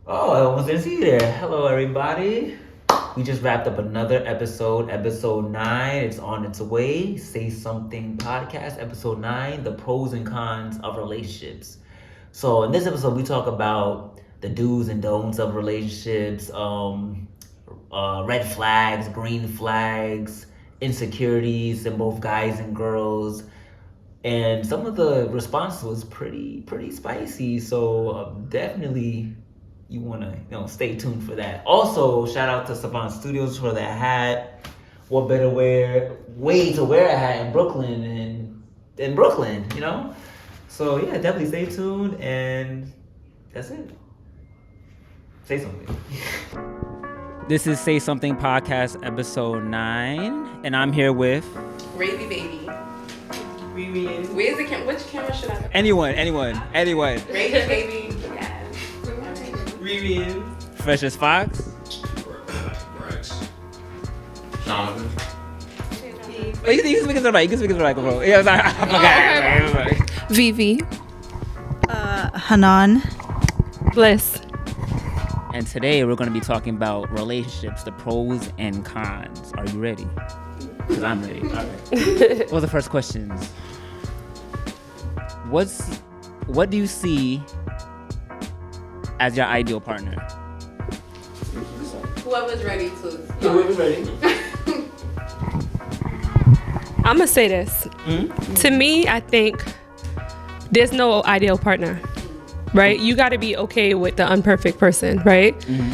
Oh, I almost didn't see you there. Hello, everybody. We just wrapped up another episode 9. It's on its way. Say Something Podcast, episode 9, the pros and cons of relationships. So in this episode, we talk about the do's and don'ts of relationships, red flags, green flags, insecurities in both guys and girls. And some of the response was pretty spicy. So definitely you want to stay tuned for that. Also, shout out to Savant Studios for that hat. What better way to wear a hat in Brooklyn and in Brooklyn, So yeah, definitely stay tuned, and that's it. Say something. This is Say Something Podcast episode 9, and I'm here with Ravy Baby. Where's the camera? Which camera should I have? Anyone. Ravy Baby. Yes. Rivian. Fresh as Fox. Rex. Jonathan. Oh, you can speak into the mic. Bro. Yeah, I forgot. Vivi. Hanan. Bliss. And today we're going to be talking about relationships, the pros and cons. Are you ready? Because I'm ready. All right. What were the first questions? What do you see as your ideal partner? Whoever's ready to. Whoever's ready. I'm going to say this. Mm-hmm. To me, I think there's no ideal partner, right? You got to be okay with the imperfect person, right? Mm-hmm.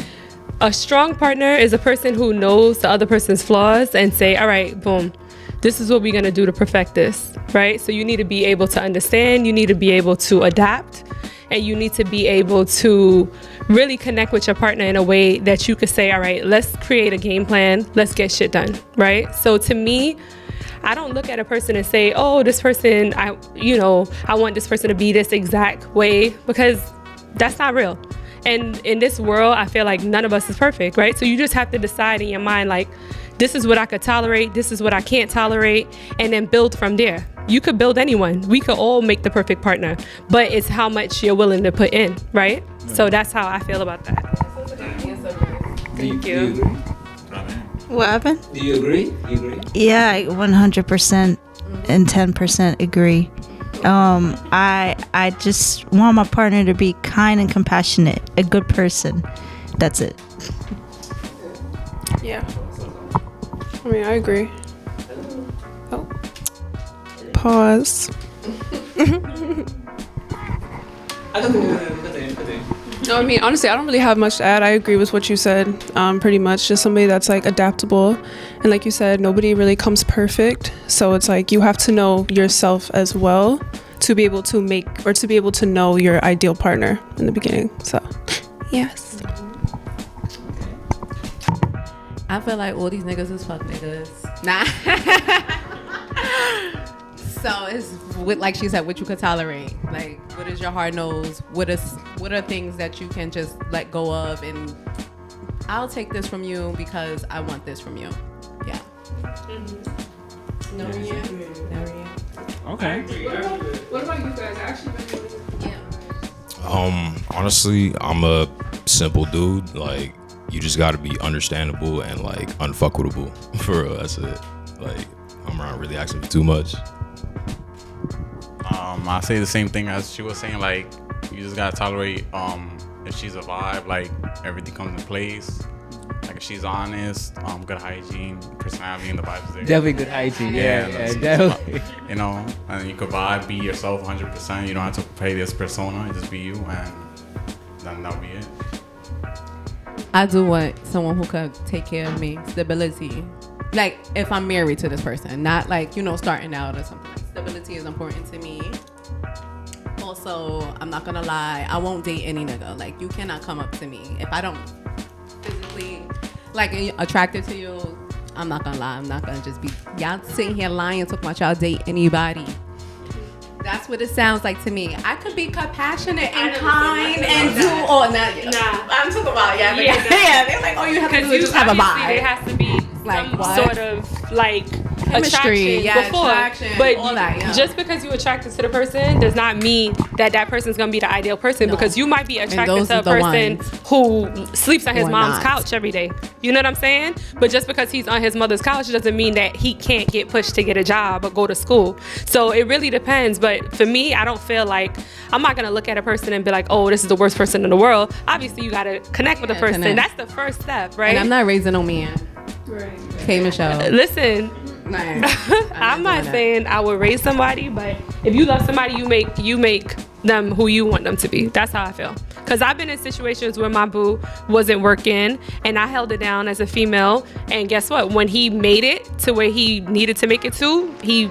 A strong partner is a person who knows the other person's flaws and say, all right, boom, this is what we're going to do to perfect this, right? So you need to be able to understand, you need to be able to adapt, and you need to be able to really connect with your partner in a way that you could say, all right, let's create a game plan, let's get shit done, right? So to me, I don't look at a person and say, oh, this person, I want this person to be this exact way, because that's not real. And in this world, I feel like none of us is perfect, right? So you just have to decide in your mind, like, this is what I could tolerate, this is what I can't tolerate, and then build from there. You could build anyone. We could all make the perfect partner, but it's how much you're willing to put in, right? So that's how I feel about that. Thank you. What happened? Do you agree? Yeah, I 100% and 10% agree. I just want my partner to be kind and compassionate, a good person. That's it. Yeah. I mean, I agree. Oh. Pause. No, I mean, honestly, I don't really have much to add. I agree with what you said, pretty much. Just somebody that's, like, adaptable. And like you said, nobody really comes perfect. So it's like you have to know yourself as well to be able to make or to be able to know your ideal partner in the beginning. So, yes. I feel like all these niggas is fuck niggas. Nah. So it's with, like she said, what you could tolerate. Like, what is your hard nose? What are things that you can just let go of? And I'll take this from you because I want this from you. Yeah. Mm-hmm. No, yeah. Okay. What about you guys? Actually, Yeah. Honestly, I'm a simple dude. Like, you just gotta be understandable and like unfuckable. For real, that's it. Like, I'm not really asking for too much. I say the same thing as she was saying. Like, you just gotta tolerate. If she's a vibe, like everything comes in place. Like if she's honest, good hygiene, personality, and the vibes there. Definitely good hygiene. Yeah, definitely. And you could vibe, be yourself 100%. You don't have to play this persona. Just be you, and then that'll be it. I do want someone who could take care of me. Stability. Like, if I'm married to this person, not like, starting out or something. Stability is important to me. Also, I'm not gonna lie, I won't date any nigga. Like, you cannot come up to me if I don't physically like attracted to you. I'm not gonna lie, I'm not gonna just be y'all sitting here lying talking about y'all date anybody. That's what it sounds like to me. I could be compassionate and kind and do all that. Nah, I'm talking about yeah. They're like, oh, you have to just have a vibe. There has to be like sort of like Chemistry, attraction before. attraction, But all that, yeah. just because you're attracted to the person does not mean that that person's gonna be the ideal person, because you might be attracted those to a are the person ones who sleeps on his who are mom's not. couch every day. You know what I'm saying? But just because he's on his mother's couch doesn't mean that he can't get pushed to get a job or go to school. So it really depends. But for me, I don't feel like I'm not gonna look at a person and be like, oh, this is the worst person in the world. Obviously, you gotta connect with the person. connect. That's the first step, right? And I'm not raising no man. Right. Okay, Michelle. Listen, I'm I'm not saying I would raise somebody, but if you love somebody, you make them who you want them to be. That's how I feel. Because I've been in situations where my boo wasn't working and I held it down as a female. And guess what? When he made it to where he needed to make it to, he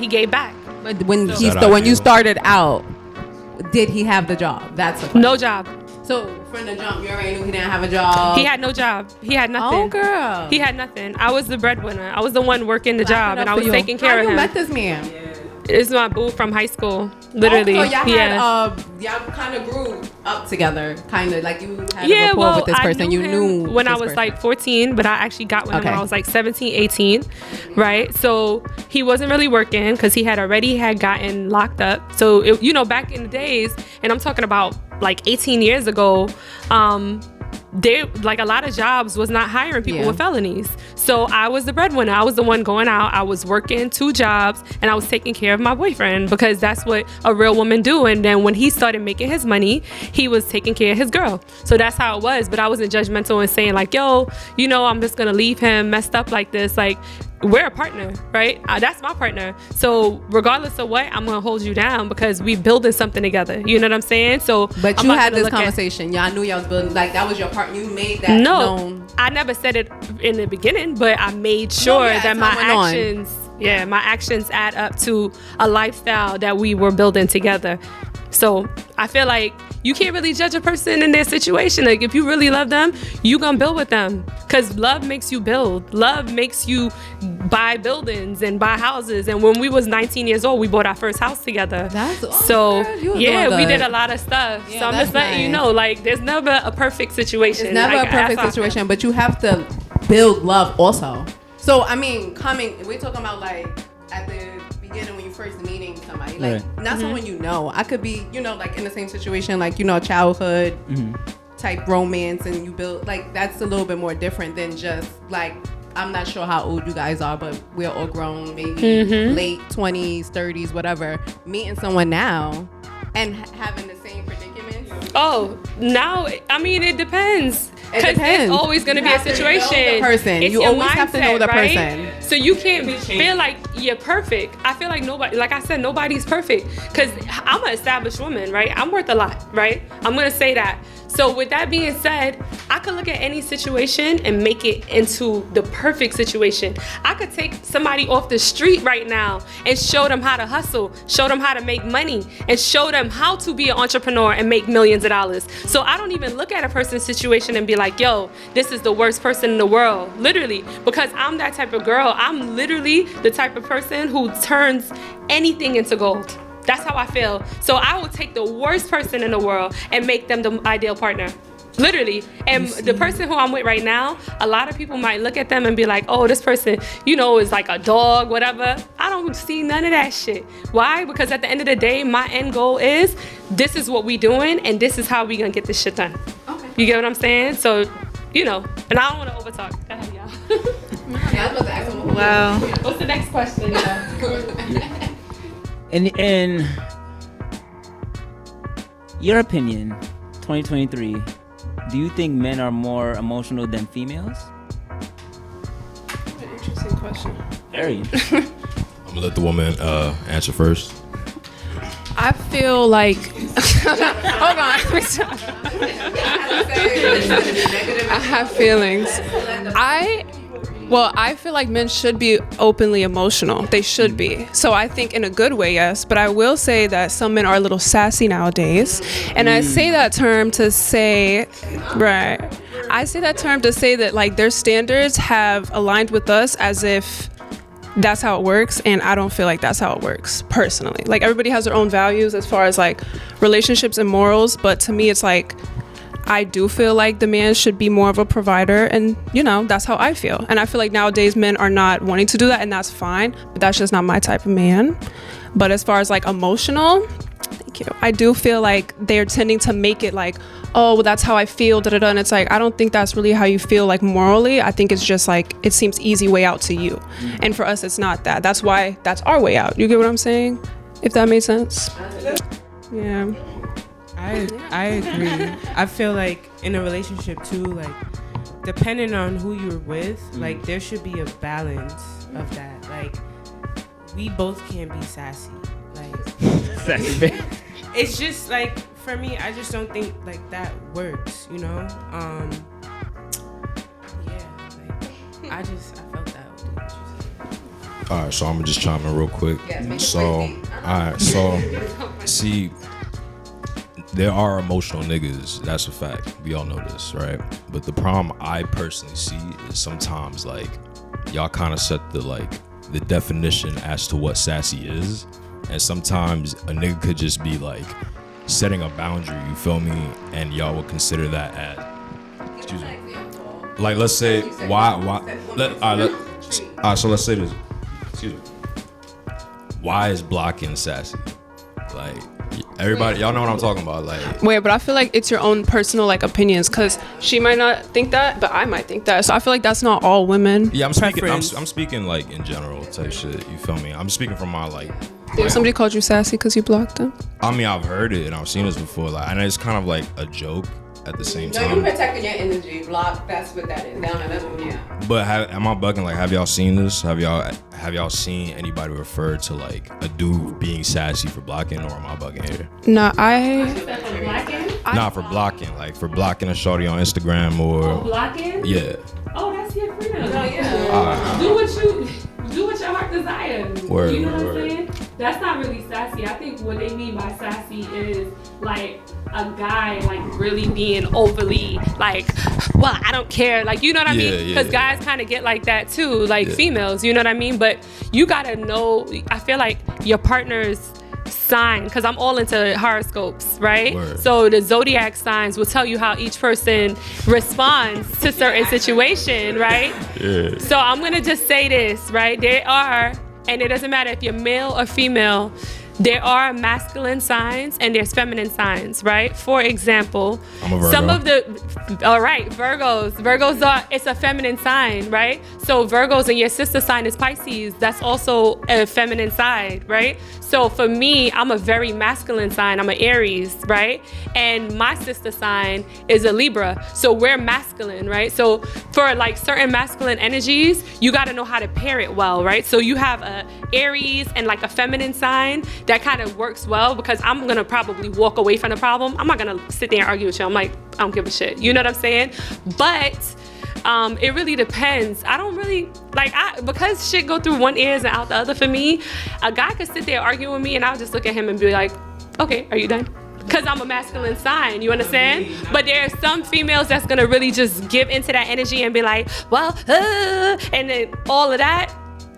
gave back. But when So- when you started out, did he have the job? That's the question. No job. So from the jump, you already knew he didn't have a job. He had no job. He had nothing. Oh, girl. He had nothing. I was the breadwinner. I was the one working the job, and I was taking care How of you him. met this man? It's my boo from high school. Literally. Oh, so y'all yeah. had, y'all kind of grew up together, kind of like you had a Yeah, rapport well, with this person. I knew You him knew when I this was person. like 14, but I actually got with him when Okay. I was like 17, 18, right? So he wasn't really working because he had already gotten locked up. So, back in the days, and I'm talking about like 18 years ago, they like a lot of jobs was not hiring people with felonies. So I was the breadwinner. I was the one going out. I was working 2 jobs and I was taking care of my boyfriend because that's what a real woman do. And then when he started making his money, he was taking care of his girl. So that's how it was. But I wasn't judgmental and saying like, yo, I'm just gonna leave him messed up like this. Like, we're a partner, right? That's my partner. So regardless of what, I'm gonna hold you down because we building something together. You know what I'm saying? So, But I'm you not had gonna this look at- conversation. Y'all knew y'all was building. Like that was your partner. You made that known. I never said it in the beginning, but I made sure yeah, that as my time went on. actions, my actions add up to a lifestyle that we were building together. So I feel like you can't really judge a person in their situation. Like if you really love them, you gonna build with them. Cause love makes you build. Love makes you buy buildings and buy houses. And when we was 19 years old, we bought our first house together. That's awesome, so girl. You was yeah, doing we good. did a lot of stuff. Yeah, so I'm that's just letting you nice. know, like there's never a perfect situation. It's never Like, a perfect that's how I situation, but you have to build love also. So I mean, we're talking about like at the beginning when you first meeting somebody, like Right. not someone you know. I could be, like in the same situation, like childhood type romance, and you build like that's a little bit more different than just like. I'm not sure how old you guys are, but we're all grown, maybe late 20s, 30s, whatever. Meeting someone now and having the same predicament. Oh, now I mean it depends. It Because depends. there's always going to You be a have to know situation. the person. It's You your always have to know the right? person. So you can't feel like you're perfect. I feel like nobody, like I said, nobody's perfect. Because I'm an established woman, right? I'm worth a lot, right? I'm going to say that. So with that being said, I could look at any situation and make it into the perfect situation. I could take somebody off the street right now and show them how to hustle, show them how to make money, and show them how to be an entrepreneur and make millions of dollars. So I don't even look at a person's situation and be like, yo, this is the worst person in the world. Literally, because I'm that type of girl. I'm literally the type of person who turns anything into gold. That's how I feel. So I will take the worst person in the world and make them the ideal partner. Literally. And the person who I'm with right now, a lot of people might look at them and be like, oh, this person, is like a dog, whatever. I don't see none of that shit. Why? Because at the end of the day, my end goal is this is what we doing and this is how we gonna get this shit done. Okay. You get what I'm saying? So, and I don't want to overtalk. Go ahead, y'all. Wow. What's the next question? In your opinion, 2023, do you think men are more emotional than females? Interesting question. Very. I'm gonna let the woman answer first. I feel like hold on. I have feelings. I feel like men should be openly emotional. They should be. So I think in a good way, yes. But I will say that some men are a little sassy nowadays. And I say that term to say, right. I say that term to say that like their standards have aligned with us as if that's how it works, and I don't feel like that's how it works personally. Like everybody has their own values as far as like relationships and morals, but to me it's like I do feel like the man should be more of a provider, and you know, that's how I feel. And I feel like nowadays men are not wanting to do that, and that's fine, but that's just not my type of man. But as far as like emotional, thank you, I do feel like they're tending to make it like, oh, well, that's how I feel, da da da. And it's like, I don't think that's really how you feel, like morally. I think it's just like, it seems easy way out to you. And for us, it's not that. That's why that's our way out. You get what I'm saying? If that made sense. Yeah. I agree. I feel like in a relationship too, like depending on who you're with, like there should be a balance of that. Like we both can be sassy. Like Sassy. it's just like for me, I just don't think like that works, you know? I felt that. All right, so I'm gonna just chime in real quick. See, there are emotional niggas. That's a fact. We all know this, right? But the problem I personally see is sometimes like y'all kind of set the definition as to what sassy is, and sometimes a nigga could just be like setting a boundary. You feel me? And y'all would consider that as, excuse me. Like let's say so let's say this. Excuse me. Why is blocking sassy? Like everybody, y'all know what I'm talking about. Like, Wait, but I feel like it's your own personal like opinions, because she might not think that, but I might think that. So I feel like that's not all women. yeah, I'm speaking like in general type shit. You feel me? I'm speaking from my like. If somebody called you sassy because you blocked them. I mean, I've heard it and I've seen this before. Like, and it's kind of like a joke at the same No, time. you protecting your energy. Block. That's what that is. Down and up. Yeah. But am I bugging? Like, have y'all seen this? Have y'all seen anybody refer to like a dude being sassy for blocking, or am I bugging here? No, Not for blocking, like for blocking a shorty on Instagram or Blocking? yeah. Oh, that's your freedom. No, yeah. Do what your heart desires. Word, You know what I'm word. saying? That's not really sassy. I think what they mean by sassy is like a guy like really being overly like, well, I don't care. Like, you know what I mean? Because guys kind of get like that too, like females, you know what I mean? But you gotta know, I feel like your partner's sign, because I'm all into horoscopes, right? Word. So the zodiac signs will tell you how each person responds to certain situation, right? Yeah. So I'm gonna just say this, right? There are, and it doesn't matter if you're male or female, there are masculine signs and there's feminine signs, right? For example, I'm a Virgo. some of the, all right, Virgos are, it's a feminine sign, right? So Virgos, and your sister sign is Pisces, that's also a feminine side, right? So for me, I'm a very masculine sign, I'm an Aries, right? And my sister sign is a Libra, so we're masculine, right? So for like certain masculine energies, you gotta know how to pair it well, right? So you have a Aries and like a feminine sign, that kind of works well, because I'm gonna probably walk away from the problem. I'm not gonna sit there and argue with you. I'm like, I don't give a shit. You know what I'm saying? But it really depends. I don't really like, because shit go through one ears and out the other for me. A guy could sit there arguing with me and I'll just look at him and be like, okay, are you done? Because I'm a masculine sign, you understand? But there are some females that's gonna really just give into that energy and be like, well, and then all of that.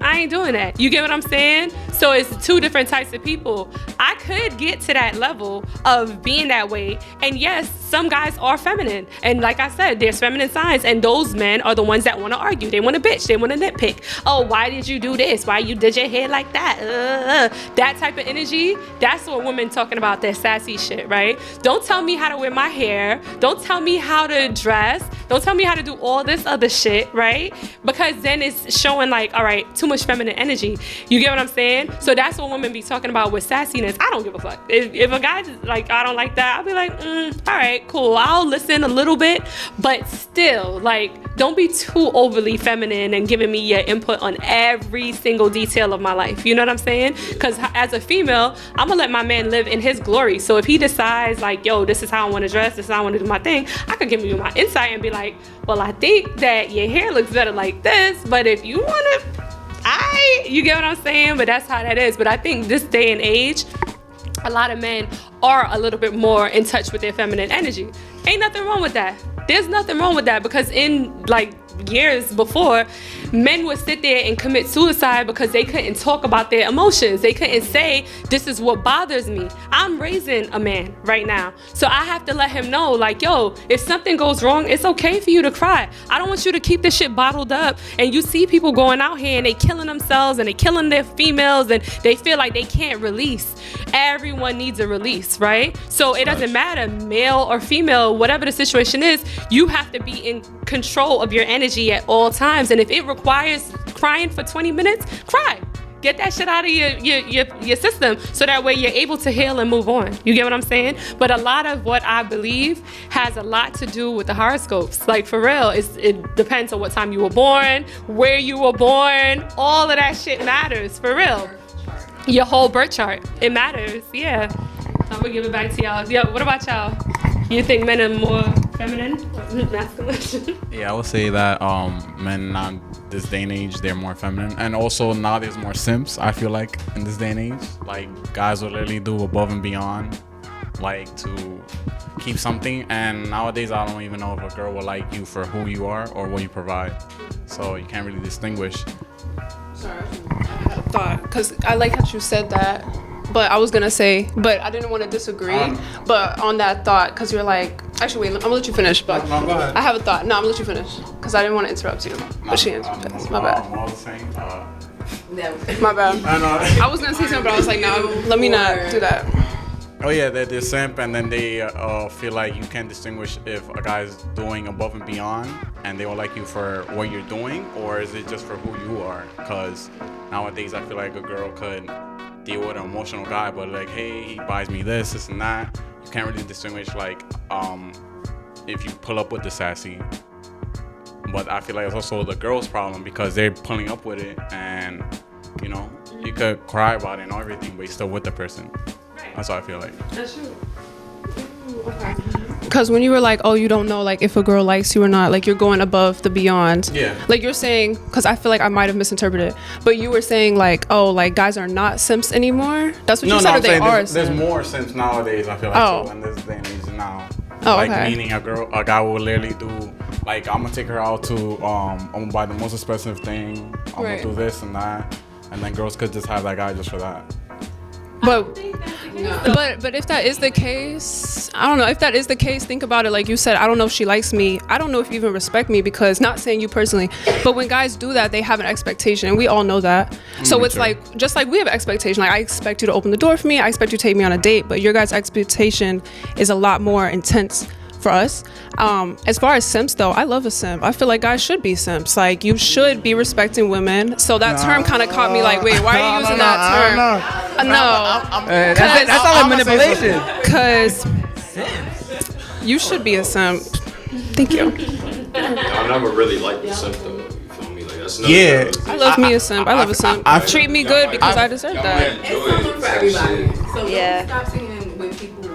I ain't doing that. You get what I'm saying? So it's two different types of people. I could get to that level of being that way. And yes, some guys are feminine. And like I said, there's feminine signs. And those men are the ones that want to argue. They want to bitch. They want to nitpick. Oh, why did you do this? Why you did your hair like that? That type of energy, that's what women talking about, that sassy shit, right? Don't tell me how to wear my hair. Don't tell me how to dress. Don't tell me how to do all this other shit, right? Because then it's showing like, all right, too much feminine energy. You get what I'm saying? So that's what women be talking about with sassiness. I don't give a fuck. If a guy's like, I don't like that, I'll be like, all right, cool. I'll listen a little bit, but still, like, don't be too overly feminine and giving me your input on every single detail of my life. You know what I'm saying? Because as a female, I'm gonna let my man live in his glory. So if he decides like, yo, this is how I want to dress, this is how I want to do my thing, I could give you my insight and be like, well, I think that your hair looks better like this, but if you want to, you get what I'm saying? But that's how that is. But I think this day and age, a lot of men are a little bit more in touch with their feminine energy. Ain't nothing wrong with that. There's nothing wrong with that, because in like years before, Men would sit there and commit suicide because they couldn't talk about their emotions. They couldn't say, this is what bothers me. I'm raising a man right now. So I have to let him know, like, yo, if something goes wrong, it's okay for you to cry. I don't want you to keep this shit bottled up. And you see people going out here and they killing themselves and they killing their females and they feel like they can't release. Everyone needs a release, right? So it doesn't matter, male or female, whatever the situation is, you have to be in control of your energy at all times. And if it requires crying for 20 minutes, cry. Get that shit out of your system so that way you're able to heal and move on. You get what I'm saying? But a lot of what I believe has a lot to do with the horoscopes. Like, for real, it depends on what time you were born, where you were born. All of that shit matters, for real. Your whole birth chart, it matters, yeah. I'm gonna give it back to y'all. Yeah, what about y'all? You think men are more feminine or masculine? Yeah, I would say that men now this day and age, they're more feminine. And also now there's more simps, I feel like, in this day and age. Like, guys will literally do above and beyond, like, to keep something. And nowadays I don't even know if a girl will like you for who you are or what you provide. So you can't really distinguish. Sorry, I had a thought, because I like how you said that, but I was gonna say, but I didn't want to disagree. But on that thought, because you're like, actually, wait, I'm gonna let you finish. But No, go ahead. I have a thought. No, I'm gonna let you finish, because I didn't want to interrupt you. But she answered this. My bad. I was saying, My bad. I know. I was gonna say something, but I was like, no, let me not do that. Oh yeah, they're simp, and then they feel like you can't distinguish if a guy's doing above and beyond, and they will like you for what you're doing, or is it just for who you are? Because nowadays I feel like a girl could deal with an emotional guy, but like, hey, he buys me this and that. You can't really distinguish, like, if you pull up with the sassy. But I feel like it's also the girl's problem because they're pulling up with it, and you know, you could cry about it and everything, but you're still with the person. That's what I feel like. That's true. Because when you were like, oh, you don't know, like, if a girl likes you or not, like, you're going above the beyond. Yeah. Like, you're saying, because I feel like I might have misinterpreted, but you were saying, like, oh, like, guys are not simps anymore? That's what you said, or they are there's more simps nowadays, I feel like, too, in this day and age now. Oh, like, okay. meaning a guy will literally do, like, I'm gonna take her out to, I'm gonna buy the most expensive thing, I'm Right. gonna do this and that, and then girls could just have that guy just for that. But if that is the case, I don't know. If that is the case, think about it. Like you said, I don't know if she likes me. I don't know if you even respect me, because, not saying you personally, but when guys do that, they have an expectation, and we all know that. So it's true. like, just like we have an expectation. Like, I expect you to open the door for me. I expect you to take me on a date. But your guys' expectation is a lot more intense for us. As far as simps, though, I love a simp. I feel like guys should be simps. Like, you should be respecting women. So that term kind of caught me like, wait, why are you using that term? No. That's all like manipulation. Because you should be a simp. Thank you. I never really liked the simp though. You feel me? Like, that's Yeah. I love me a simp. I love a simp. Treat me good because I deserve that. It's something for everybody. So Yeah. don't stop saying when people,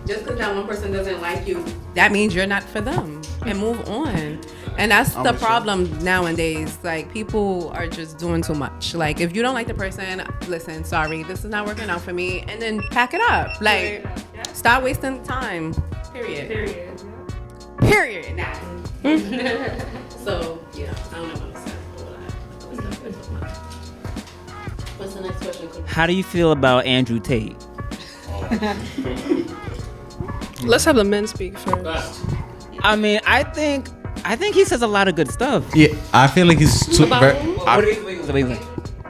just because that one person doesn't like you, that means you're not for them, and move on. And that's the problem nowadays. Like, people are just doing too much. Like, if you don't like the person, listen, sorry, this is not working out for me, and then pack it up. Like, stop wasting time. Period. Nah. So, yeah, I don't know what to say. What's the next question? How do you feel about Andrew Tate? Let's have the men speak first. I mean, I think he says a lot of good stuff. Yeah, I feel like he's too. Wait.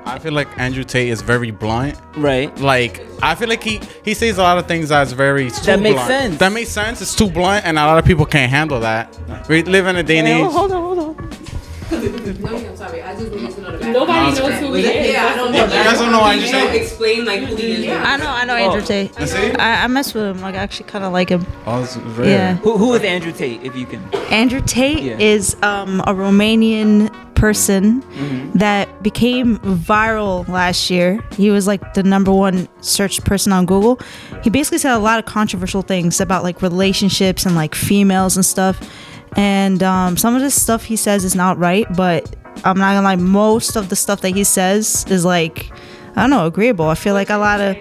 I feel like Andrew Tate is very blunt. Right. Like, I feel like he says a lot of things that's very too That makes blunt. sense. That makes sense. It's too blunt, and a lot of people can't handle that. We live in a day and age. Hold on. I'm sorry. I just need to know the background. Nobody knows who he is. Yeah, I don't know. You guys don't know Andrew Tate? Explain like who he is. I know Andrew Tate. I mess with him. Like, I actually kind of like him. Oh, it's rare. Yeah. Who is Andrew Tate, if you can? Andrew Tate Yeah. is a Romanian person that became viral last year. He was like the #1 searched person on Google. He basically said a lot of controversial things about like relationships and like females and stuff. And some of the stuff he says is not right, but I'm not gonna lie, most of the stuff that he says is like, I don't know, agreeable. I feel like a lot of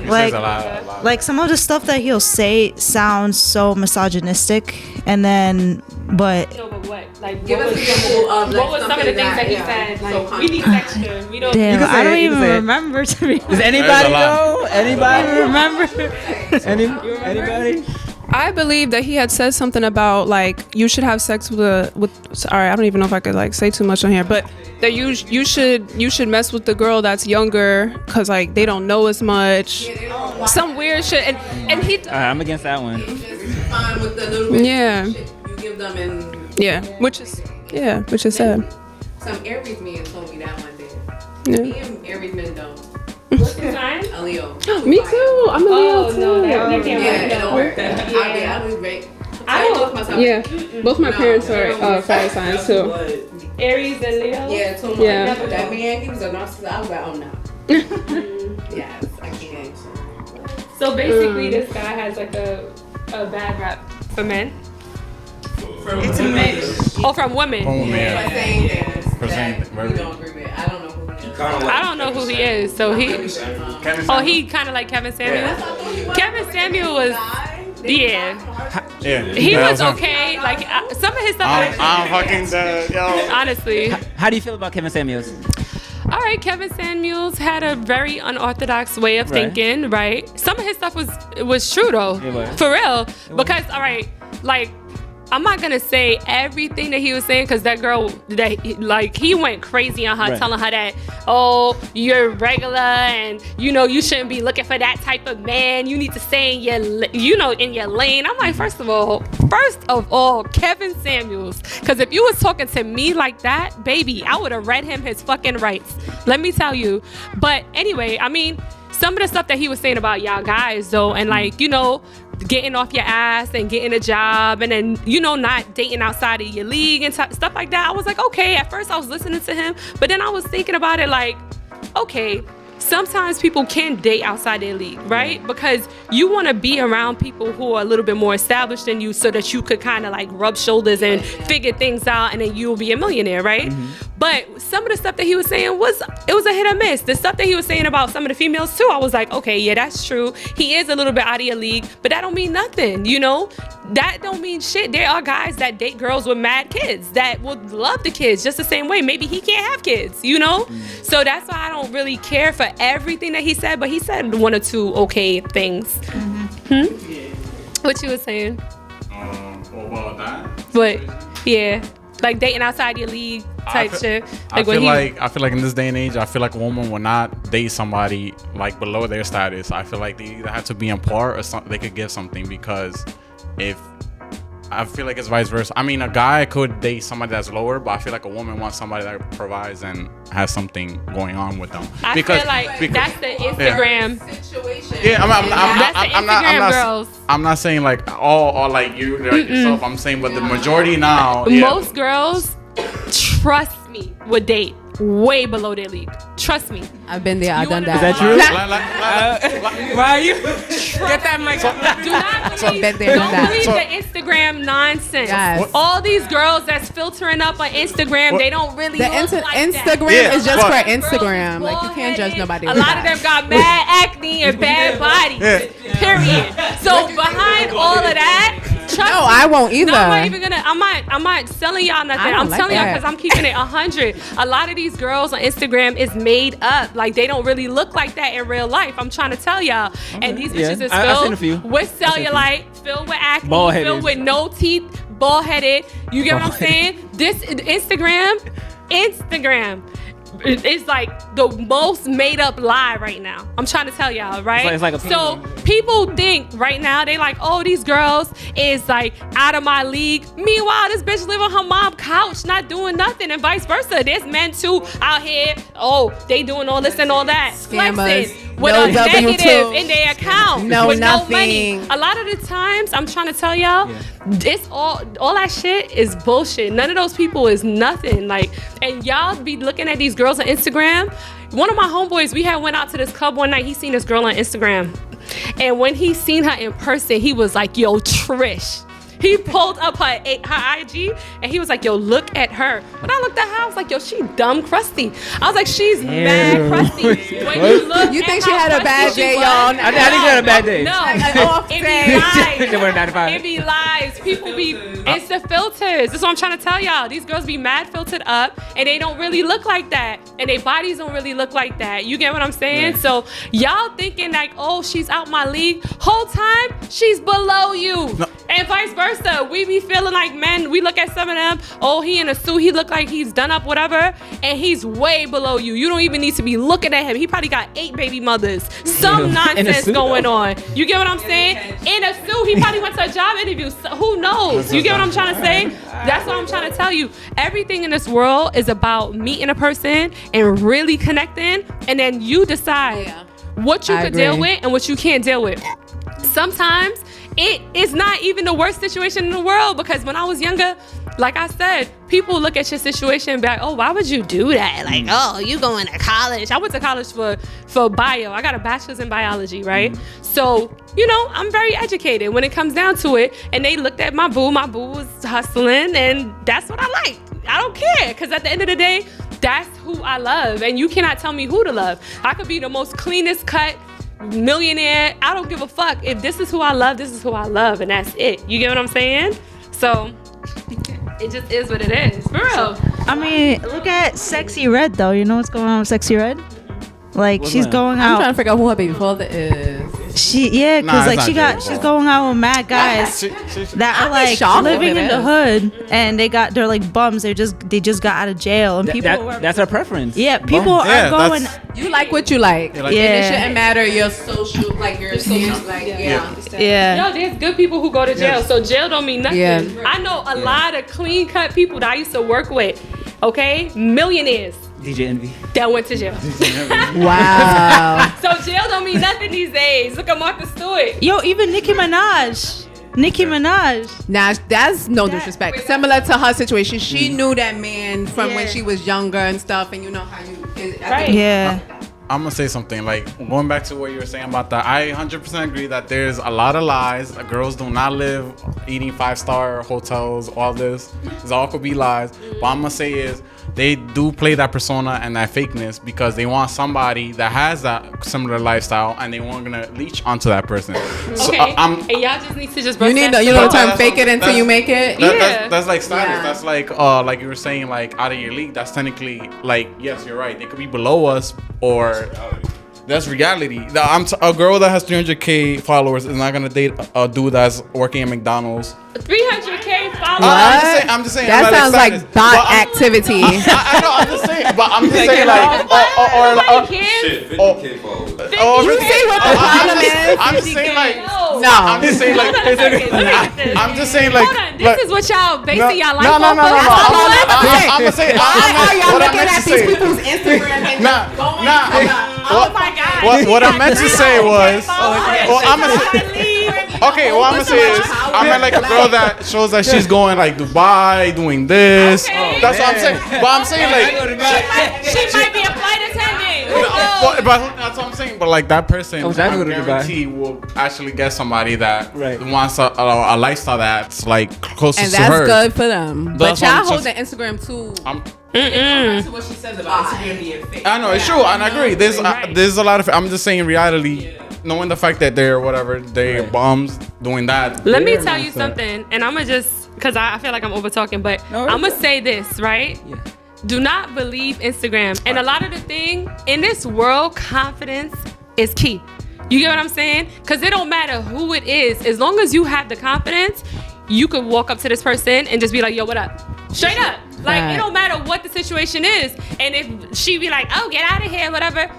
like a lot. like some of the stuff that he'll say sounds so misogynistic, and then but No, but what? Like, Give what us was, an example of like what was some of the something things that he yeah, said? so Like, we concrete. need texture. We don't. Damn, can say I don't it, you can even say it. remember to be. Does anybody lot. know? Anybody remember? Anybody? I believe that he had said something about like you should have sex with sorry, I don't even know if I could like say too much on here, but that you should mess with the girl that's younger because like they don't know as much. Some weird shit, and he I'm against that one. Just fine with the little bit Yeah. of shit you give them and which is sad. some Aries men told me that one day. Yeah. Me and Aries men don't. What's the sign? A Leo. Me too. I'm a Leo Oh too. no, that can't Yeah, work. it don't work. Yeah. I would rate. I don't- myself. Yeah, both my No, parents I are don't fire signs too. Aries and Leo. Yeah, too much. Yeah. That man, he was a narcissist. I was like, oh no. Yes, I can't. So basically, this guy has like a bad rap for men. It's a man. Oh, from women. Oh, man. But saying things For saying that that, we don't agree with. I don't know who he is. I don't know who he is. So he. Kevin Oh, he kind of like Kevin Samuels. Kevin Samuel was. Yeah. Yeah. He that was him. okay. Like some of his stuff. I'm fucking dead, yo. Honestly. How do you feel about Kevin Samuels? All right, Kevin Samuels had a very unorthodox way of Right. thinking, right? Some of his stuff was true though, It was. for real. Because all right, like I'm not gonna say everything that he was saying because that girl that he went crazy on her, Right. telling her that oh you're regular and you shouldn't be looking for that type of man. You need to stay in your lane. I'm like, first of all, Kevin Samuels, because if you was talking to me like that, baby, I would have read him his fucking rights. Let me tell you. But anyway, I mean, some of the stuff that he was saying about y'all guys though, and like getting off your ass and getting a job and then not dating outside of your league and stuff like that, I was like, okay. At first I was listening to him, but then I was thinking about it like, okay, sometimes people can date outside their league, right? Because you want to be around people who are a little bit more established than you so that you could kind of like rub shoulders and figure things out and then you'll be a millionaire, right? But some of the stuff that he was saying was a hit or miss. The stuff that he was saying about some of the females too, I was like, okay, yeah, that's true. He is a little bit out of your league, but that don't mean nothing, That don't mean shit. There are guys that date girls with mad kids that would love the kids just the same way. Maybe he can't have kids, So that's why I don't really care for everything that he said, but he said one or two okay things. What you was saying? What about that? But yeah, like dating outside your league type shit. I feel like in this day and age, I feel like a woman will not date somebody like below their status. I feel like they either have to be on par or they could give something, because I feel like it's vice versa. I mean, a guy could date somebody that's lower, but I feel like a woman wants somebody that provides and has something going on with them. I feel like that's the Instagram Situation. Yeah, I'm not saying like all like you like yourself. I'm saying, but the majority now. Yeah. Most girls, trust me, would date way below their league. Trust me. I've been there. I've done that. Is that true? Why are you? Get that mic. Do not believe, Been there, done that. believe the Instagram nonsense. Yes. All these girls that's filtering up on Instagram, they don't really The look like Instagram Yeah, is just but- for Instagram. Like you can't judge nobody. A with lot of that. them got mad acne and bad bodies. Yeah. Period. So behind all of that, trust No, me. I won't either. No, I'm not even gonna. I'm not selling y'all nothing. I don't I'm like telling y'all that. because I'm keeping it 100. A lot of these girls on Instagram is made up. Like they don't really look like that in real life. I'm trying to tell y'all. And these Yeah. bitches is I've seen a few. filled with cellulite, filled with acne, Bald-headed. filled with no teeth, bald headed. You get what I'm saying? This Instagram. It's like the most made up lie right now. I'm trying to tell y'all, right? It's like a so people think right now, they like, oh, these girls is like out of my league. Meanwhile, this bitch live on her mom's couch, not doing nothing, and vice versa. There's men too out here, oh, they doing all this and all that. Scammers. Flexing with No a negative W-2. in their account. No with nothing. no money. A lot of the times, I'm trying to tell y'all, it's all that shit is bullshit. None of those people is nothing. Like, and y'all be looking at these girls on Instagram. One of my homeboys, we had went out to this club one night. He seen this girl on Instagram, and when he seen her in person, he was like, "Yo, Trish." He pulled up her IG and he was like, yo, look at her. When I looked at her, I was like, yo, she dumb crusty. I was like, she's mad crusty. When you look You at think she how had a bad crusty day, she y'all? was- I think she had a bad day. No, Like, off it day. be lies. They were 95. It be lies. People be, it's the filters. That's what I'm trying to tell y'all. These girls be mad filtered up and they don't really look like that. And their bodies don't really look like that. You get what I'm saying? Yeah. So y'all thinking like, oh, she's out my league. Whole time, she's below you. No. And vice versa. We be feeling like men, we look at some of them, oh, he in a suit, he look like he's done up, whatever, and he's way below you. You don't even need to be looking at him. He probably got 8 baby mothers. Some In a nonsense suit, going though. on. You get what I'm saying? In a suit, he probably went to a job interview. So who knows? You get what I'm trying to say? That's what I'm trying to tell you. Everything in this world is about meeting a person and really connecting, and then you decide what you I could deal agree. with and what you can't deal with. Sometimes it is not even the worst situation in the world, because when I was younger, like I said, people look at your situation and be like, oh, why would you do that? Like, oh, you going to college. I went to college for bio. I got a bachelor's in biology, right? So, you know, I'm very educated when it comes down to it. And they looked at my boo. My boo was hustling, and that's what I like. I don't care, because at the end of the day, that's who I love. And you cannot tell me who to love. I could be the most cleanest cut millionaire. I don't give a fuck. If this is who I love, this is who I love, and that's it. You get what I'm saying? So it just is what it is. For real. I mean, look at Sexy Red though. You know what's going on with Sexy Red? Like What's she's that? going I'm trying out. to figure out who her baby father is. Nah, Nah, it's not she's J. going out with mad guys that are like shocked living what in it the is. hood, and they're like bums. They just got out of jail, and people were, That's her preference. yeah, people Yeah, are going. You like what you like. like- And it Yeah. shouldn't matter your social, like your social, like Yeah. Yo, there's good people who go to jail, so jail don't mean nothing. Yeah. I know a lot of clean cut people that I used to work with, okay? Millionaires DJ Envy. that went to jail. Wow. So jail don't mean nothing these days. Look at Martha Stewart. Yo, even Nicki Minaj. Now that's no disrespect. Similar to her situation, she knew that man from when Yeah. she was younger and stuff, and you know how you. I Right. think- Yeah. I'm gonna say something like going back to what you were saying about that. I 100% agree that there's a lot of lies. Girls do not live eating 5-star hotels. All this all could be lies. What I'm gonna say is they do play that persona and that fakeness because they want somebody that has that similar lifestyle, and they want gonna leech onto that person. So Okay. I'm. And y'all just need to just You brush need that the, you know the shit term off. fake it until you make it. Yeah. That's like stylist. Yeah. That's like you were saying, like out of your league. That's technically like, yes, you're right. They could be below us, or that's reality. A girl that has 300K followers is not gonna date a dude that's working at McDonald's. 300K followers. I'm just saying. That I'm not sounds stylist. like But bot I'm- activity. I know. I'm just saying. But I'm just saying like, Nobody cares. Shit, 50K followers. You see what the problem is? I'm just saying like. No. I'm just saying like. Hold on a second. Let me get this. I'm just saying like. Hold on. This is what y'all basing y'all life No. off of? That's all I'm saying. I'm gonna say. Why are y'all What I looking meant to at these say. people's Instagram and Nah, going nah. Oh my God. What I meant to say was, well, I'm gonna okay. What I'm gonna say is, I meant like a girl that shows that she's going like Dubai, doing this. Okay. That's what I'm saying. But I'm saying like, She might be a flight attendant. Who knows? but that's what I'm saying. But like that person, Oh, I that's what it is, guarantee will actually get somebody that Right. wants a lifestyle that's like closest and to that's her. good for them. But That's what y'all I'm hold just- the Instagram too. Mm-mm. To what she says about Instagram being fake. I know it's true, and I agree. There's a lot of. I'm just saying reality, knowing the fact that they're whatever they're bums doing that. Let me tell you something, and I'm gonna just, because I feel like I'm over talking, but No, I'm gonna say this, right? Yeah. Do not believe Instagram. And a lot of the thing in this world, confidence is key. You get what I'm saying? Because it don't matter who it is. As long as you have the confidence, you could walk up to this person and just be like, yo, what up? Straight up. Like, Right. it don't matter what the situation is. And if she be like, oh, get out of here, whatever.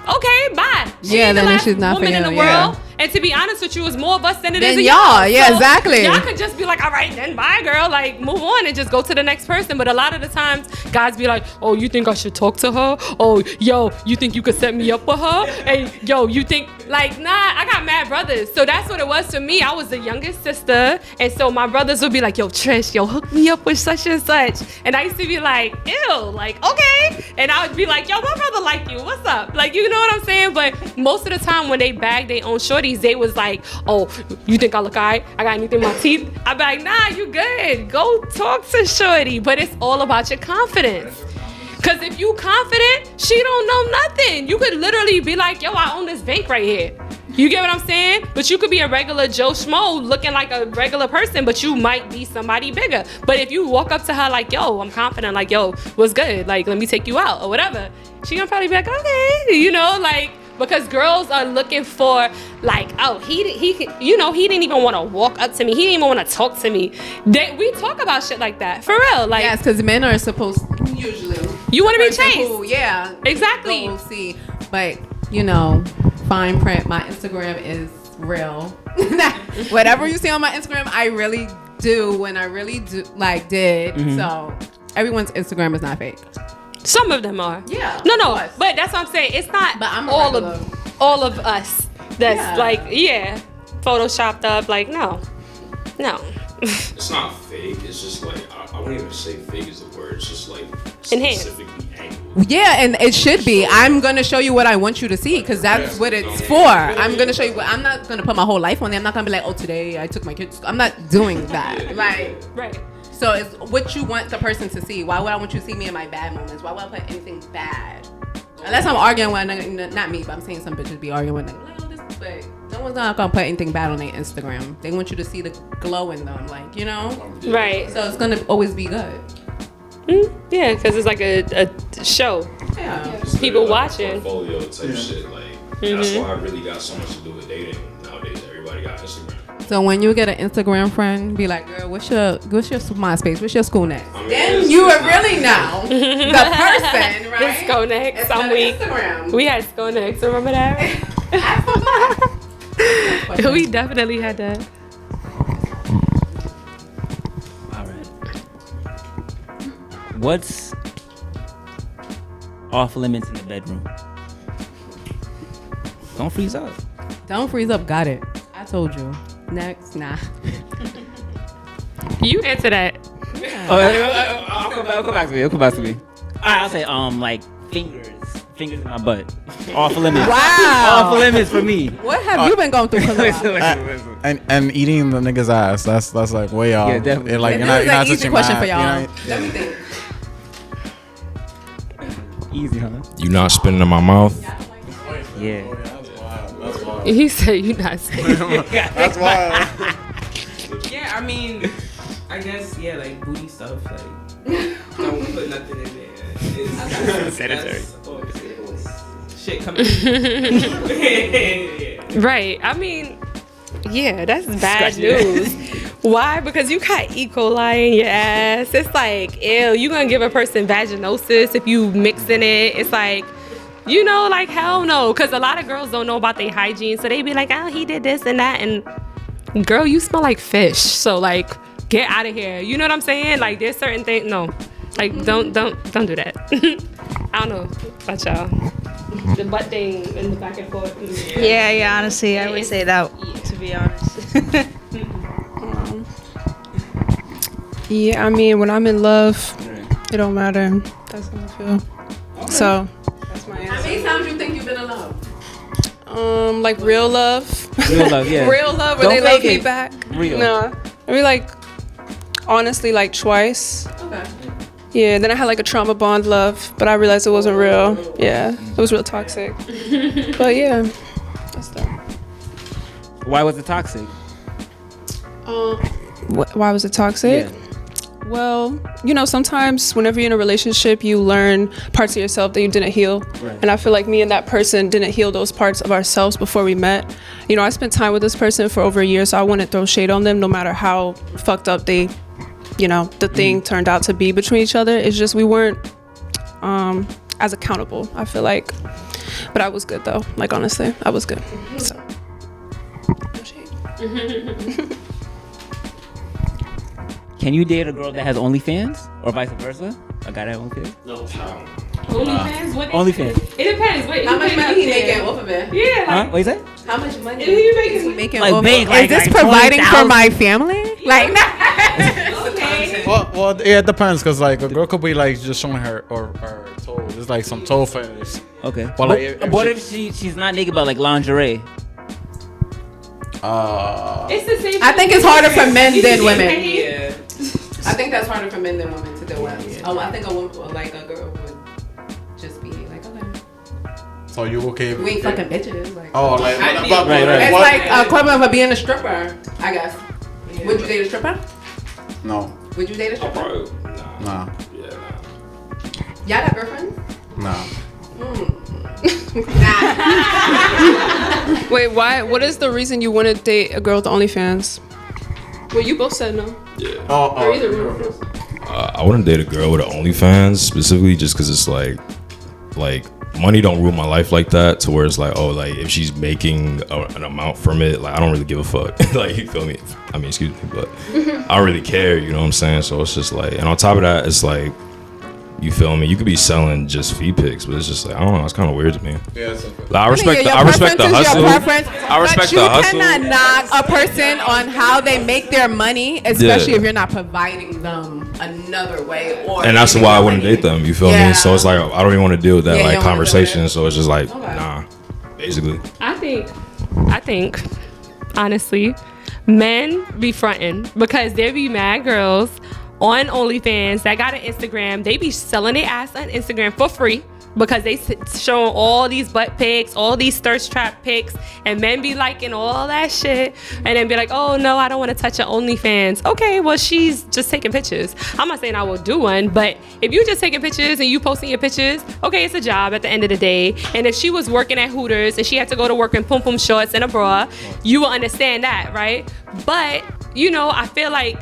Okay, bye. She Yeah, ain't the then last she's not for woman in you, the yeah. world. And to be honest with you, it's more of us than it is Than of y'all. Yeah, So exactly. Y'all could just be like, all right, then bye, girl. Like, move on and just go to the next person. But a lot of the times, guys be like, oh, you think I should talk to her? Oh, yo, you think you could set me up with her? Hey, yo, you think, like, nah, I got mad brothers. So that's what it was for me. I was the youngest sister. And so my brothers would be like, yo, Trish, yo, hook me up with such and such. And I used to be like, ew, like, okay. And I would be like, yo, my brother like you. What's up? Like, you know what I'm saying? But most of the time when they bag their own shorty, me Zay was like, oh, you think I look alright? I got anything in my teeth? I'd be like, nah, you good. Go talk to shorty. But it's all about your confidence. Cause if you confident, she don't know nothing. You could literally be like, yo, I own this bank right here. You get what I'm saying? But you could be a regular Joe Schmo looking like a regular person, but you might be somebody bigger. But if you walk up to her like, yo, I'm confident, like, yo, what's good? Like, let me take you out or whatever. She gonna probably be like, okay, you know, like, because girls are looking for like, oh, he didn't even want to walk up to me. He didn't even want to talk to me. We talk about shit like that for real. Like, yes, because men are supposed usually. You want to be chased. Yeah, exactly. Go see, but you know, fine print. My Instagram is real. Whatever you see on my Instagram, I really do. When I really do, like, did. Mm-hmm. So everyone's Instagram is not fake. Some of them are. Yeah. No, but that's what I'm saying. It's not But I'm all of us. That's photoshopped up. Like, no. It's not fake. It's just like I wouldn't even say fake is the word. It's just like Enhanced. specifically angled. Yeah, and it should be. I'm gonna show you what I want you to see because that's what it's for. I'm gonna show you. I'm not gonna put my whole life on there. I'm not gonna be like, oh, today I took my kids. I'm not doing that. Like, Right. so it's what you want the person to see. Why would I want you to see me in my bad moments? Why would I put anything bad? Unless I'm arguing with a nigga, not me, but I'm saying some bitches be arguing with niggas. Like, oh, this way. No one's not gonna put anything bad on their Instagram. They want you to see the glow in them, like, you know? Right. So it's gonna always be good. Yeah, because it's like a show. Yeah. People Like watching. portfolio type shit. Like that's why I really got so much to do with dating nowadays. Everybody got Instagram. So when you get an Instagram friend, be like, girl, what's your MySpace? What's your school next? I mean, Then you would really know the person, right? Let's go next. It's Some the week. Instagram. We had Go Next. Remember that? We definitely had that. All right. What's off limits in the bedroom? Don't freeze up. Don't freeze up. Got it. I told you. Next, nah. You answer that. I'll come back to me. I'll say like fingers in my butt. Off limits. Wow. Off limits for me. What have you been going through? Listen. And eating the nigga's ass. That's like way off. Yeah, definitely. Like This you're is not an easy touching question my for y'all. ass, Let me think. Easy, huh? You not spitting in my mouth. Yeah. He said you not saying. That's wild. Yeah, I mean, I guess like booty stuff. Like, don't put nothing in there. It's Sanitary. Shit coming. Right. I mean, yeah, that's bad Scratch it. news. Why? Because you got E. coli in your ass. It's like, ew, you gonna give a person vaginosis if you mixing it. It's like, you know, like, hell no. Because a lot of girls don't know about their hygiene. So they be like, oh, he did this and that. And girl, you smell like fish. So, like, get out of here. You know what I'm saying? Like, there's certain things. No. Like, don't do that. I don't know about y'all. The butt thing and the back and forth. Yeah, honestly, I would say that, to be honest. Yeah, I mean, when I'm in love, it don't matter. That's how I feel. So, that's my How answer. many times you think you've been in love? Like real love. Real love, yeah. Real love, where Don't they love fake me it. back. Real. No, I mean, like, honestly, like twice. Okay. Yeah, then I had like a trauma bond love, but I realized it wasn't real. Yeah, it was real toxic. But yeah, that's that. Why was it toxic? Why was it toxic? Yeah. Well, you know, sometimes whenever you're in a relationship, you learn parts of yourself that you didn't heal. Right. And I feel like me and that person didn't heal those parts of ourselves before we met. You know, I spent time with this person for over a year, so I wouldn't throw shade on them no matter how fucked up the thing turned out to be between each other. It's just we weren't as accountable, I feel like. But I was good though. Like, honestly, I was good. So, no shade. Can you date a girl that has OnlyFans or vice versa? A guy that has OnlyFans? OnlyFans? What? OnlyFans. It depends. Wait, How much money he making off of it? Yeah. Huh? What you say? How much money Is he making- is he making Like off bank, of like- Is this like providing for 20,000? my family? Like, Okay. Well, yeah, it depends, cause like a girl could be like just showing her or toes. It's like some toe fetish. Okay. But, like, if what she- if she's not naked but like lingerie? It's the same. I think it's harder for men than women. Yeah. I think that's harder for men than women to deal with. Oh, I think a woman, like a girl, would just be like, okay, So you okay? we ain't fucking bitches. Like, Oh, like I'd be- it's what? like a equivalent of being a stripper, I guess. Would you date a stripper? No, Would you date a stripper? Bro, nah, Yeah, Y'all got girlfriends? nah. Wait, why? What is the reason you want to date a girl with OnlyFans? Well, you both said no. Oh, I wouldn't date a girl with an OnlyFans specifically just because it's like money don't rule my life like that to where it's like, oh, like if she's making an amount from it, like I don't really give a fuck. Like, you feel me? I mean, excuse me, but I don't really care, you know what I'm saying? So it's just like, and on top of that, it's like, you feel me? You could be selling just feed pics, but it's just like, I don't know, it's kind of weird to me. yeah, it's okay. Like, I respect the hustle. I respect the hustle. You cannot knock a person on how they make their money, especially if you're not providing them another way. Or And that's why I wouldn't date them, you feel Yeah. me? So it's like, I don't even want to deal with that Yeah, you like don't wanna deal with conversation. it. So it's just like, Okay. nah, basically. I think, honestly, men be fronting because there be mad girls on OnlyFans that got an Instagram. They be selling their ass on Instagram for free because they showing all these butt pics, all these thirst trap pics, and men be liking all that shit and then be like, oh no, I don't want to touch your OnlyFans. Okay, well, she's just taking pictures. I'm not saying I will do one, but if you just taking pictures and you posting your pictures, okay, it's a job at the end of the day. And if she was working at Hooters and she had to go to work in pum-pum shorts and a bra, you will understand that, right? But, you know, I feel like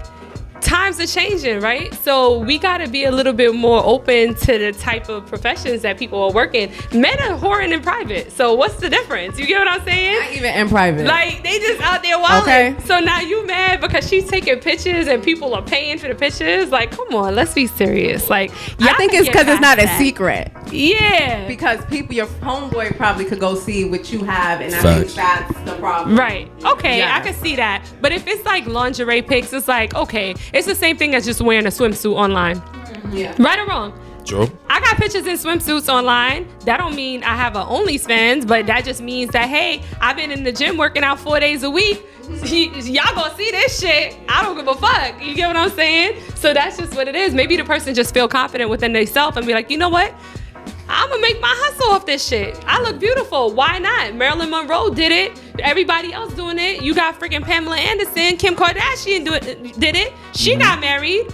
times are changing, right? So we got to be a little bit more open to the type of professions that people are working. Men are whoring in private. So what's the difference? You get what I'm saying? Not even in private. Like, they just out there wilding. Okay. So now you mad because she's taking pictures and people are paying for the pictures? Like, come on, let's be serious. Like, I think it's because it's not a secret. Yeah. Because people, your homeboy probably could go see what you have, and I think Facts. that's the problem. Right. Okay, Yeah. I can see that. But if it's like lingerie pics, it's like, okay, it's the same thing as just wearing a swimsuit online. Yeah. Right or wrong? True. I got pictures in swimsuits online. That don't mean I have a OnlyFans, but that just means that, hey, I've been in the gym working out 4 days a week. Y'all gonna see this shit. I don't give a fuck. You get what I'm saying? So that's just what it is. Maybe the person just feel confident within themselves and be like, you know what? I'm gonna make my hustle off this shit. I look beautiful. Why not? Marilyn Monroe did it. Everybody else doing it. You got freaking Pamela Anderson. Kim Kardashian did it. She got married.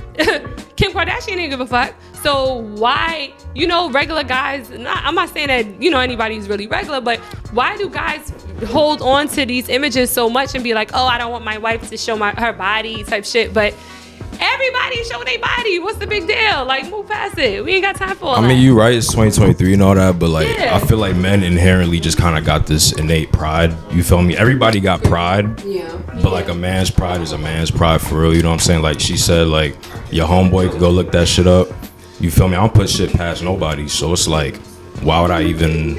Kim Kardashian didn't give a fuck. So why, you know, regular guys, I'm not saying that, you know, anybody's really regular, but why do guys hold on to these images so much and be like, oh, I don't want my wife to show her body type shit, but everybody show their body. What's the big deal? Like, move past it. We ain't got time for all I that. mean, you right. It's 2023 and all that, but like, Yeah. I feel like men inherently just kind of got this innate pride. You feel me? Everybody got pride, Yeah. but like a man's pride is a man's pride for real. You know what I'm saying? Like she said, like your homeboy could go look that shit up. You feel me? I don't put shit past nobody. So it's like, why would I even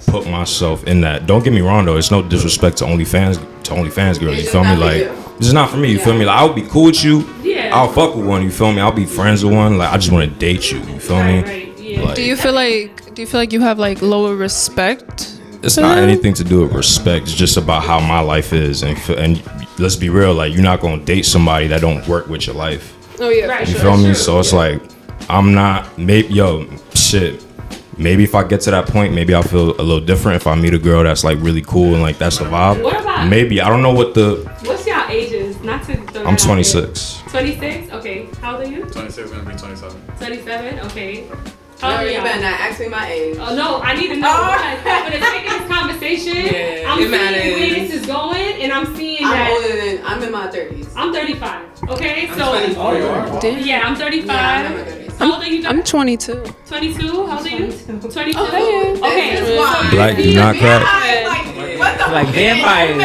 put myself in that? Don't get me wrong though. It's no disrespect to OnlyFans girls. You feel me? Like, this is not for me. You feel me? Like, I would be cool with you. Yeah. I'll fuck with one. You feel me? I'll be friends with one. Like, I just want to date you. You feel me? Right, yeah. Like, Do you feel like you have like lower respect? it's not anything to do with respect. It's just about how my life is. And let's be real. Like, you're not gonna date somebody that don't work with your life. Oh yeah. Right. You Sure, feel me? sure. So it's like, I'm not. Maybe maybe if I get to that point, maybe I'll feel a little different if I meet a girl that's like really cool and like that's the vibe. What about- Maybe I don't know what the. What's y'all ages? Not to throw that I'm out there. 26. 26? Okay. How old are you? 26 gonna be 27. 27? Okay. Oh, How old are you y'all? better not ask me my age. Oh no, I need to know because for the sake of this conversation, Yeah, I'm it seeing matters. where this is going, and I'm seeing that I'm in my 30s. I'm 35. Okay, I'm so 24. yeah, I'm 35. Yeah, I'm in my 30s. How old are you? I'm 22. 22. How old are you? 22. Oh, yeah. Okay. This is why. Black do not crack. What the Like vampires.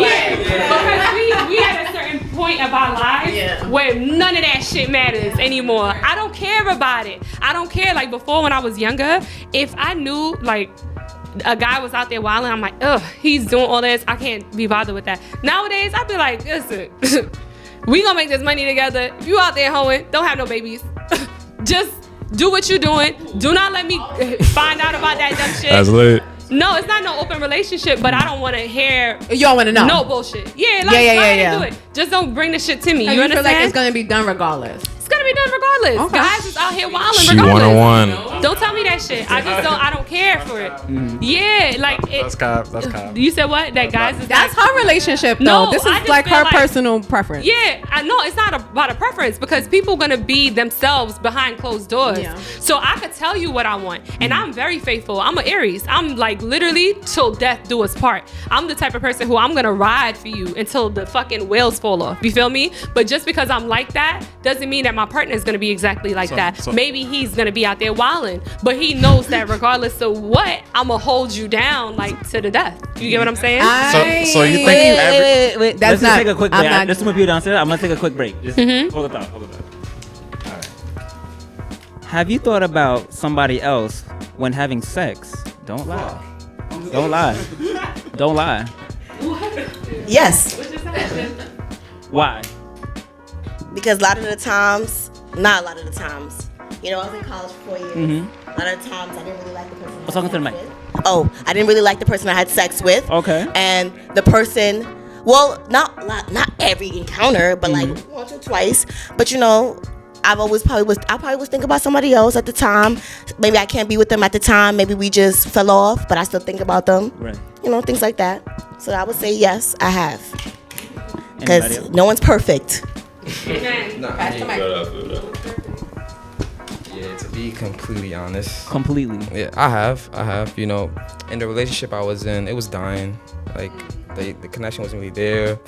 Yeah, because we at a certain point of our lives Yeah. where none of that shit matters anymore. I don't care about it. I don't care. Like before when I was younger, if I knew like a guy was out there wilding, I'm like, ugh, he's doing all this. I can't be bothered with that. Nowadays, I'd be like, listen, we gonna make this money together. If you out there hoeing, don't have no babies. Just do what you're doing. Do not let me find out about that dumb shit. That's lit. No, it's not no open relationship, but I don't want to hear. You don't want to know. No bullshit. Yeah, like, Yeah. go ahead and do it. Just don't bring the shit to me. You You feel understand? like it's gonna be done regardless. It's gonna be done regardless. Okay. Guys is out here wilding She regardless. 101. Don't tell me that shit. I don't care for it. Yeah, like it. That's cap. That's cap. You said what? That guys is That's like, her relationship, though. No, This I is just like feel her like- personal preference. Yeah, I know it's not about a preference because people gonna be themselves behind closed doors. Yeah. So I could tell you what I want, and I'm very faithful. I'm an Aries. I'm like literally till death do us part. I'm the type of person who I'm gonna ride for you until the fucking wheels fall off. You feel me? But just because I'm like that doesn't mean that my partner is gonna be exactly like that. Maybe he's gonna be out there wilding, but he knows that regardless of what, I'ma hold you down like to the death. You get what I'm saying? So you think Wait. That's Let's not. just take a quick I'm break. not. Let's move you downstairs. I'm gonna take a quick break. Just hold it up. All right. Have you thought about somebody else when having sex? Don't lie. Don't lie. Don't lie. Yes, Why? because a lot of the times, not a lot of the times, you know, I was in college for 4 years. A lot of the times I didn't really like the person. I'm talking to the mic. Oh, I didn't really like the person I had sex with. Okay. And the person, well, not every encounter, but like once or twice. But you know, I probably was thinking about somebody else at the time. Maybe I can't be with them at the time. Maybe we just fell off, but I still think about them. Right. You know, things like that. So I would say yes, I have. Anybody Because else? no one's perfect. Pass the mic. Yeah, to be completely honest. Completely. Yeah, I have. You know, in the relationship I was in, it was dying. Like the connection wasn't really there.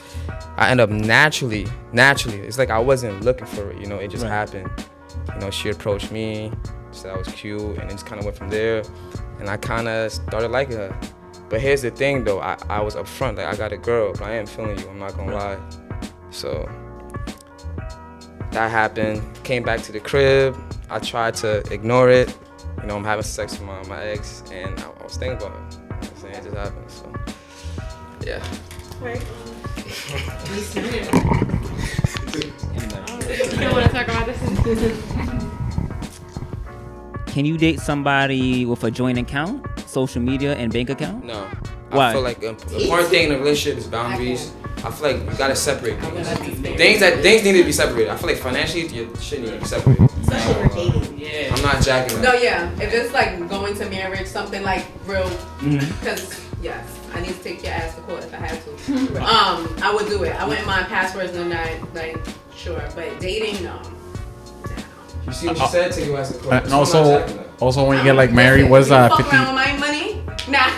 I end up naturally. It's like I wasn't looking for it. You know, it just Right. happened. You know, she approached me, said I was cute, and it just kind of went from there. And I kind of started liking her. But here's the thing, though. I was upfront. Like I got a girl, but I am feeling you. I'm not gonna lie. So that happened. Came back to the crib. I tried to ignore it. You know, I'm having sex with my ex, and I was thinking about her. You know what I'm saying? It just happened. So, yeah. You don't want to talk about this? Can you date somebody with a joint account, social media, and bank account? No. Why? I feel like the important thing in a relationship is boundaries. I feel like you gotta separate things. Things need to be separated. I feel like financially, your shit need to be separated. Especially for dating. Yeah. I'm not jacking No, that. yeah. If it's like going to marriage, something like real, because yes, I need to take your ass to court if I have to. I would do it. I wouldn't mind passwords and not like sure, but dating, no. You see what you said? Take your ass to court. And So I'm not jacking that. also when you get like married, what is that? Fuck 50? around with my money? Nah.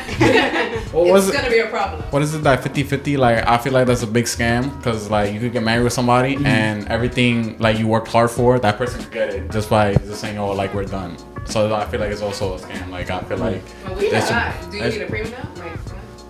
What was It's it? gonna be a problem. What is it, that 50-50? Like, I feel like that's a big scam because, like, you could get married with somebody and everything, like, you worked hard for, that person could get it just by just saying, oh, like, we're done. So I feel like it's also a scam. Like, I feel like, But we there's have some- Do you need a prenup? Like,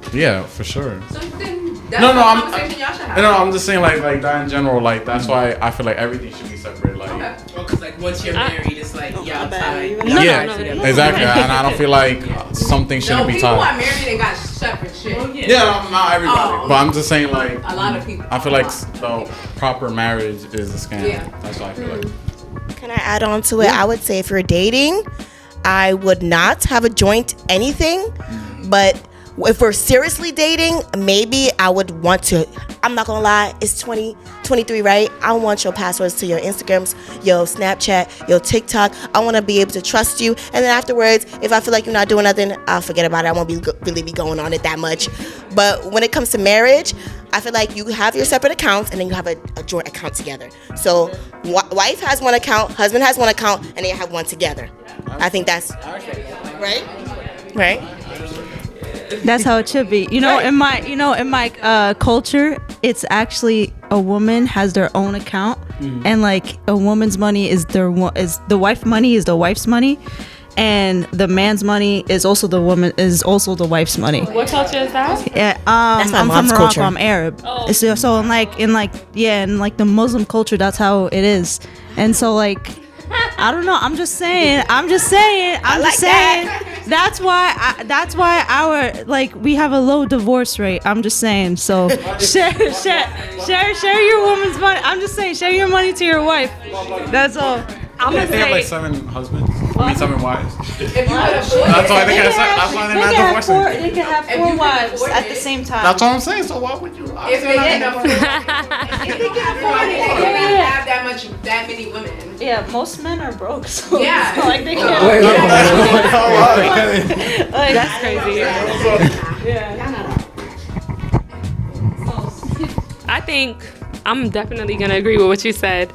what? yeah, for sure. So then that's No, a I'm conversation y'all should have. no, I'm just saying, like that in general. Like, that's why I feel like everything should be separate. Like, Okay. Well, 'cause, like once you're married, it's like y'all tied. No, yeah, no. exactly. And I don't feel like something No, shouldn't be people tied. are married and got separate shit. Yeah, not everybody. Oh. But I'm just saying, like, A lot of people. I feel like the proper marriage is a scam. Yeah. That's what I feel like. Can I add on to it? I would say if you're dating, I would not have a joint anything. But if we're seriously dating, maybe I would want to. I'm not gonna lie, it's 2023, right? I want your passwords to your Instagrams, your Snapchat, your TikTok. I want to be able to trust you. And then afterwards, if I feel like you're not doing nothing, I'll forget about it. I won't really be going on it that much. But when it comes to marriage, I feel like you have your separate accounts and then you have a joint account together. So wife has one account, husband has one account, and they have one together. I think that's right. Right. That's how it should be. You know, in my culture, it's actually a woman has their own account, and like a woman's money is the wife's money is the wife's money, and the man's money is also the wife's money. What culture is that? Yeah, That's my I'm from mom's Morocco. culture. I'm Arab. Oh. So in the Muslim culture, that's how it is. And so like, I don't know. I'm just saying. That's why our like we have a low divorce rate. I'm just saying. So share your woman's money. I'm just saying, share your money to your wife. That's all. I'm gonna They have like say 7 husbands. Tell me why. If you could afford That's why it, they can't. That's why they're not divorcing. They can have If four you can wives afford at it. the same time. That's what I'm saying. So why would you? if they can afford it, if they can afford it, they don't have that many women. Yeah, most men are broke, so Yeah. it's not like they can't. Like, That's crazy. I think I'm definitely gonna agree with what you said,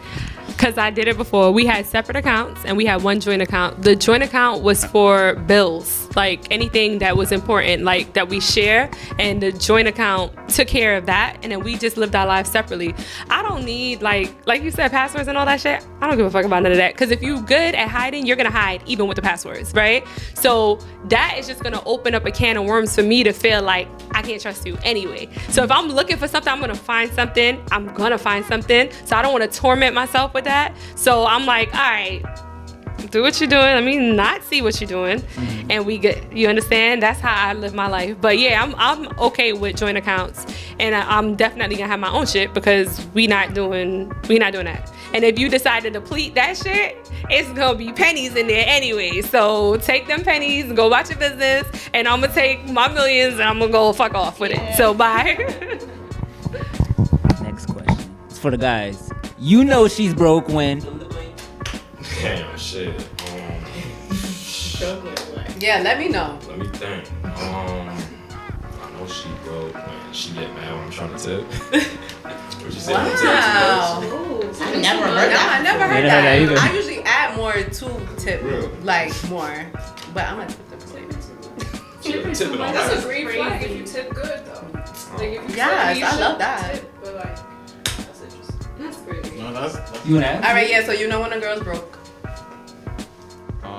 because I did it before. We had separate accounts and we had one joint account. The joint account was for bills, like anything that was important, like that we share, and the joint account took care of that, and then we just lived our lives separately. I don't need like you said, passwords and all that shit. I don't give a fuck about none of that, because if you good at hiding, you're gonna hide even with the passwords, right? So that is just gonna open up a can of worms for me to feel like I can't trust you anyway. So if I'm looking for something, I'm gonna find something. So I don't want to torment myself with that. So I'm like, all right, do what you're doing. Let me not see what you're doing, and we get. You understand? That's how I live my life. But yeah, I'm okay with joint accounts, and I'm definitely gonna have my own shit, because we not doing that. And if you decide to deplete that shit, it's gonna be pennies in there anyway. So take them pennies, go about your business, and I'm gonna take my millions and I'm gonna go fuck off with it. So bye. Next question. It's for the guys. You know she's broke when. Damn, shit. Yeah, let me know. Let me think. I know she broke when she get mad when I'm trying to tip. What you say? Wow. I never heard that. I never heard Didn't heard that either. that. I usually add more to tip, like more. But I'm gonna tip the Tipping on That's that. a green flag if you tip good though. Like if you Yes, tip, you I should love that. Tip, but like, that's interesting. That's crazy. No, that's You and that? All right, yeah. So you know when a girl's broke.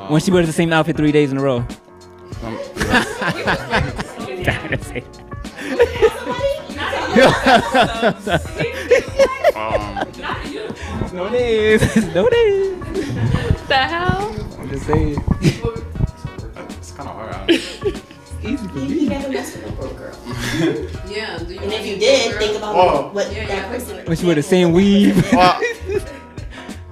When she wears the same outfit 3 days in a row. No days. No days. The hell? I'm just saying. it's kind of hard. Easy for You me. never messed with a broke girl. Yeah. Do you And know if you a did, broke think girl? about Whoa. what Yeah, that yeah. person. When she wear the same weave. Well,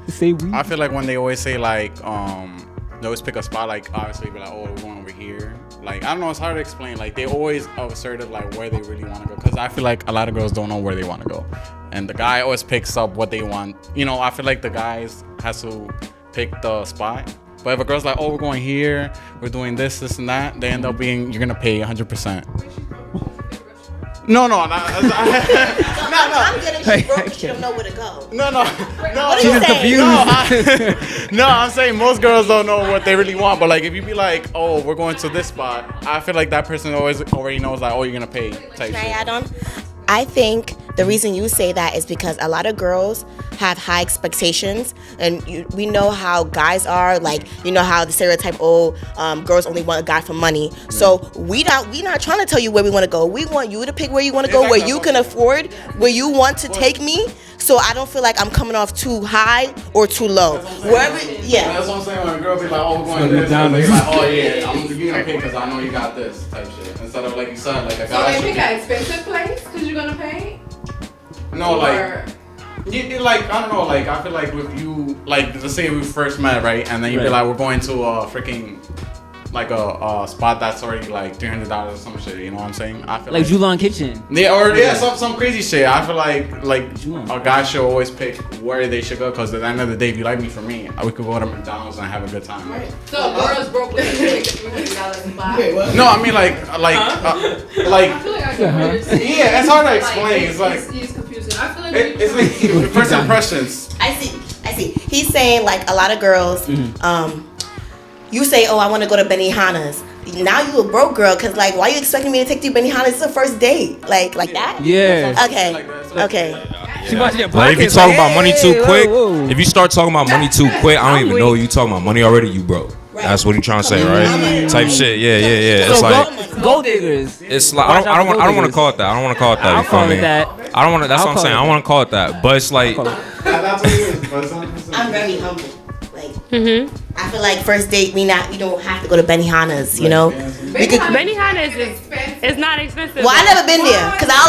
The same weave. I feel like when they always say like, they always pick a spot, like obviously be like, oh, we're going over here. Like, I don't know, it's hard to explain. Like, they always assertive like where they really want to go, because I feel like a lot of girls don't know where they want to go, and the guy always picks up what they want. You know, I feel like the guys has to pick the spot. But if a girl's like, oh, we're going here, we're doing this, and that, they end up being, you're gonna pay 100%. No, I'm getting she broke, but she don't know where to go. No. What are you saying? No, I'm saying most girls don't know what they really want. But like, if you be like, oh, we're going to this spot, I feel like that person always already knows like, oh, you're gonna pay type Can I shit. add on? I think the reason you say that is because a lot of girls have high expectations, and we know how guys are. Like, you know how the stereotype, girls only want a guy for money. So we not trying to tell you where we want to go. We want you to pick where you want to go, where you can afford, where you want to take me. So I don't feel like I'm coming off too high or too low. Wherever, yeah. That's what I'm saying. When a girl be like, oh, we're going to this, they're like, oh yeah, you're gonna pay because I know you got this type shit. Instead of like you said, like a So guy they should pick be. an expensive place because you're gonna pay. No, Or- like. Like, I don't know, like, I feel like with you, like, let's say we first met, right? And then you'd be like, we're going to a freaking, like, a spot that's already, like, $300 or some shit, you know what I'm saying? I feel Like Julan Kitchen. Yeah, or, yeah, some crazy shit. I feel like a guy should always pick where they should go, because at the end of the day, if you like me for me, we could go to McDonald's and have a good time. Right? So a girl's broke with $300 spot. No, I mean, like, I feel like I can understand. yeah, it's hard to explain. It's like, It's confusing. I feel like it's like first impressions. I see. He's saying like a lot of girls, you say, oh, I want to go to Benihana's. Now you a broke girl, cause like, why you expecting me to take you to Benihana's? It's the first date, like that. Yeah. Okay. She watching your Like if you pockets, talk like, about money hey, too quick, whoa. if you start talking about money too quick, I don't even know you talking about money already. You broke. That's what you trying to say, right? Type shit. Yeah. It's So like gold diggers. it's like I don't want to call it that. I don't want to call it that. I'll You feel call me? it that. I don't want to. That's I'll what I'm call saying. it I don't want to call it that. But it's like That's what it is. But it's 100%. I'm very humble. Like, I feel like first date, we don't have to go to Benihana's, you know. Benihana's is not expensive. Well, I never been there, cause I